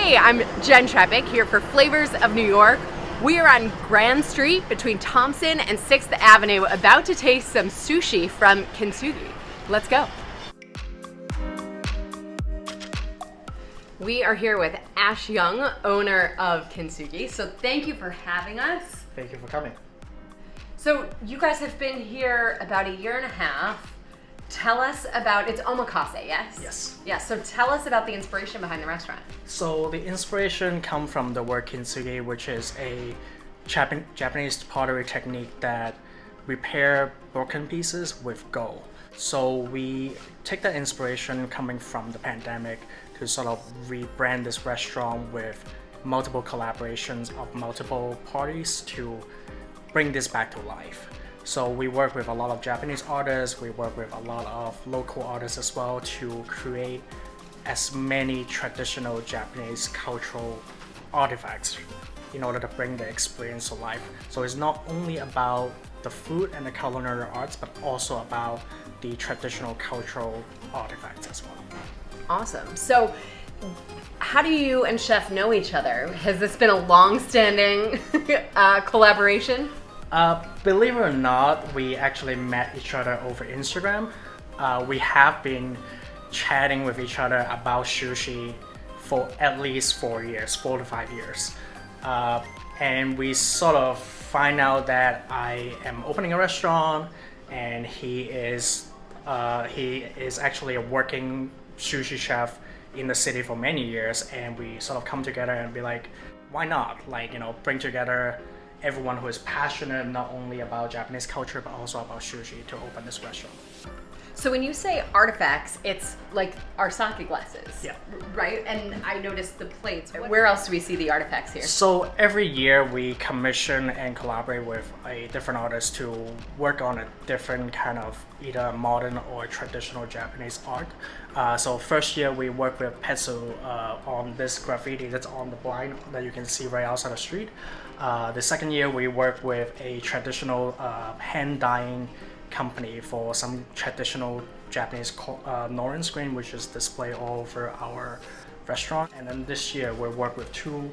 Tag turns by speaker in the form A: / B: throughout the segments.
A: Hey, I'm Jenn Trepeck here for Flavors of New York. We are on Grand Street between Thompson and 6th Avenue, about to taste some sushi from Kintsugi. Let's go. We are here with Ash Young, owner of Kintsugi. So thank you for having us.
B: Thank you for coming.
A: So you guys have been here about a year and a half. Tell us about, it's omakase, yes?
B: Yes.
A: Yes, so tell us about the inspiration behind the restaurant.
B: So the inspiration comes from the word kintsugi, which is a Japanese pottery technique that repair broken pieces with gold. So we take that inspiration coming from the pandemic to sort of rebrand this restaurant with multiple collaborations of multiple parties to bring this back to life. So we work with a lot of Japanese artists, we work with a lot of local artists as well to create as many traditional Japanese cultural artifacts in order to bring the experience to life. So it's not only about the food and the culinary arts, but also about the traditional cultural artifacts as well.
A: Awesome. So how do you and Chef know each other? Has this been a long-standing collaboration?
B: Believe it or not, we actually met each other over Instagram. We have been chatting with each other about sushi for at least 4 years, 4 to 5 years. And we sort of find out that I am opening a restaurant and he is actually a working sushi chef in the city for many years, and we sort of come together and be like, why not? Like, bring together everyone who is passionate not only about Japanese culture but also about sushi to open this restaurant.
A: So when you say artifacts, it's like our sake glasses,
B: yeah,
A: right? And I noticed the plates. Where else do we see the artifacts here?
B: So every year we commission and collaborate with a different artist to work on a different kind of either modern or traditional Japanese art. So first year we worked with Petsu on this graffiti that's on the blind that you can see right outside the street. The second year we worked with a traditional hand dyeing company for some traditional Japanese Norin screen, which is displayed all over our restaurant. And then this year we work with two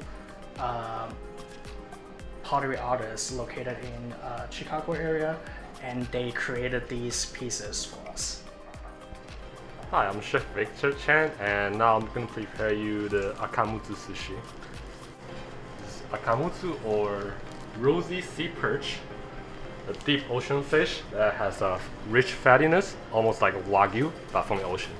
B: pottery artists located in Chicago area, and they created these pieces for us.
C: Hi, I'm Chef Victor Chen, and now I'm going to prepare you the akamutsu sushi. This is akamutsu, or rosy sea perch, a deep ocean fish that has a rich fattiness, almost like wagyu, but from the ocean.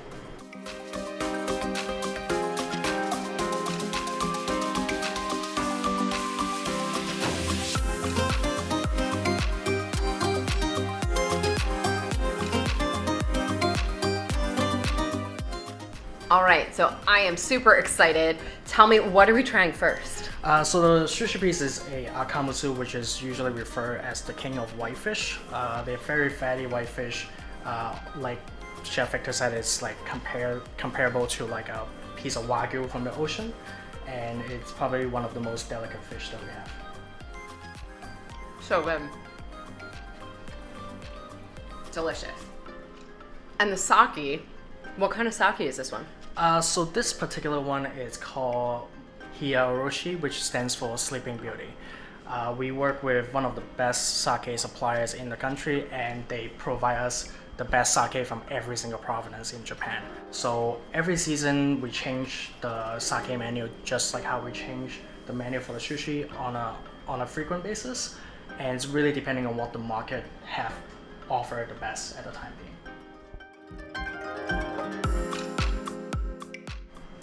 A: All right, so I am super excited. Tell me, what are we trying first?
B: So the sushi piece is a akamutsu, which is usually referred as the king of whitefish. They're very fatty whitefish. Like Chef Victor said, it's like comparable to like a piece of wagyu from the ocean, and it's probably one of the most delicate fish that we have.
A: So good. Delicious. And the sake, what kind of sake is this one?
B: So this particular one is called Hiyaoroshi, which stands for Sleeping Beauty. We work with one of the best sake suppliers in the country, and they provide us the best sake from every single province in Japan. So every season we change the sake menu, just like how we change the menu for the sushi on a frequent basis, and it's really depending on what the market have offered the best at the time being.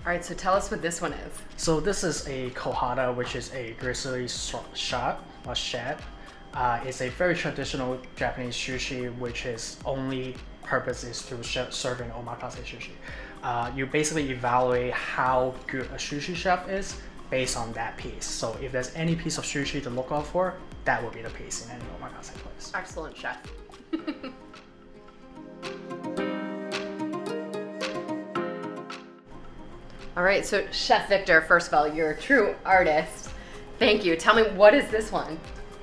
A: All right, so tell us what this one is.
B: So this is a kohada, which is a grizzly shad. It's a very traditional Japanese sushi, which is only purpose is to serving omakase sushi. You basically evaluate how good a sushi chef is based on that piece. So if there's any piece of sushi to look out for, that will be the piece in any omakase place.
A: Excellent, chef. All right, so Chef Victor, first of all, you're a true artist. Thank you. Tell me, what is this one?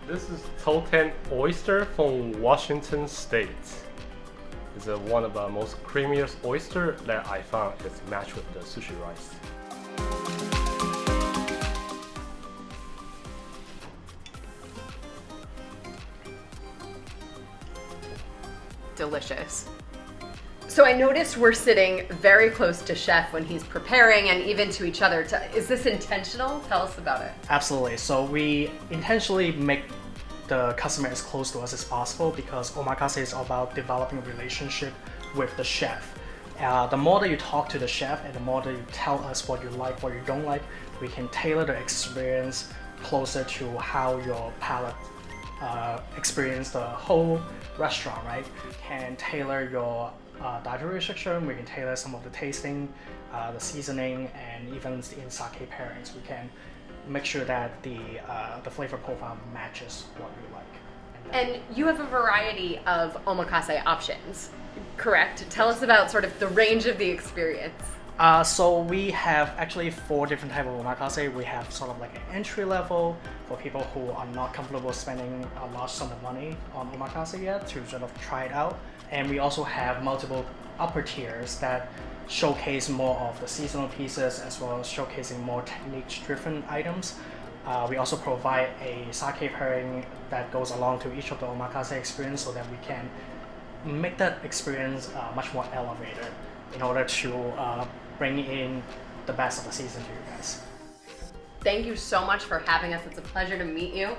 C: This is Toten oyster from Washington State. It's one of the most creamiest oyster that I found. It's matched with the sushi rice.
A: delicious. So I noticed we're sitting very close to Chef when he's preparing and even to each other. Is this intentional? Tell us about it.
B: Absolutely. So we intentionally make the customer as close to us as possible because omakase is all about developing a relationship with the chef. The more that you talk to the chef and the more that you tell us what you like, what you don't like, we can tailor the experience closer to how your palate experience the whole restaurant, right? We can tailor your dietary restriction, we can tailor some of the tasting, the seasoning, and even in sake pairings, we can make sure that the flavor profile matches what you like.
A: And you have a variety of omakase options, correct? Tell us about sort of the range of the experience.
B: So we have actually 4 different types of omakase. We have sort of like an entry level for people who are not comfortable spending a large sum of money on omakase yet to sort of try it out. And we also have multiple upper tiers that showcase more of the seasonal pieces as well as showcasing more technique-driven items. We also provide a sake pairing that goes along to each of the omakase experience so that we can make that experience much more elevated in order to bring in the best of the season to you guys.
A: Thank you so much for having us. It's a pleasure to meet you.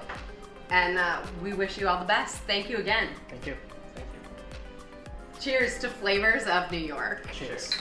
A: And we wish you all the best. Thank you again.
B: Thank you.
A: Cheers to Flavors of New York.
B: Cheers.